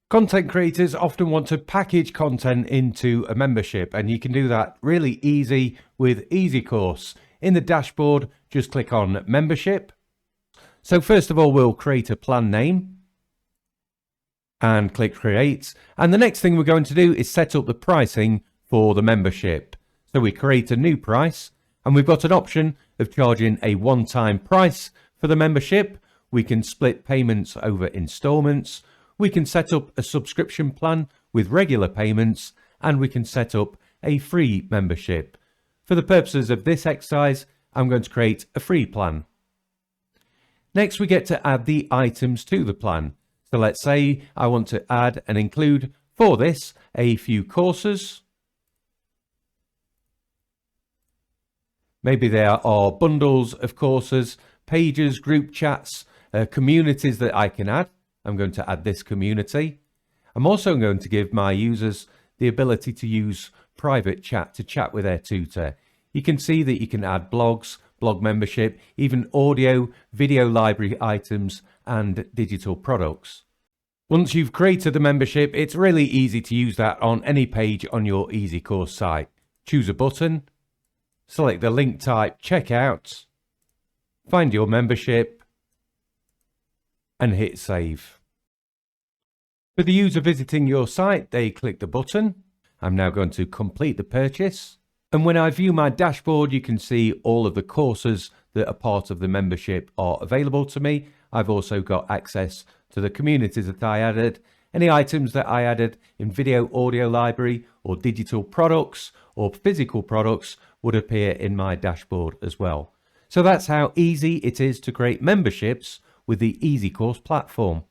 Content creators often want to package content into a membership, and you can do that really easy with EzyCourse. In the dashboard, just click on membership. So first of all, we'll create a plan name and click create. And the next thing we're going to do is set up the pricing for the membership. So we create a new price, and we've got an option of charging a one-time price for the membership. We can split payments over installments. We can set up a subscription plan with regular payments, and we can set up a free membership. For the purposes of this exercise, I'm going to create a free plan. Next, we get to add the items to the plan. So let's say I want to add and include for this a few courses. Maybe there are bundles of courses, pages, group chats, communities that I can add. I'm going to add this community. I'm also going to give my users the ability to use private chat to chat with their tutor. You can see that you can add blogs, blog membership, even audio, video library items, and digital products. Once you've created a membership, it's really easy to use that on any page on your EzyCourse site. Choose a button, select the link type, checkout, find your membership, and hit save. For the user visiting your site, they click the button. I'm now going to complete the purchase. And when I view my dashboard, you can see all of the courses that are part of the membership are available to me. I've also got access to the communities that I added, any items that I added in video audio library or digital products or physical products would appear in my dashboard as well. So that's how easy it is to create memberships with the EzyCourse platform.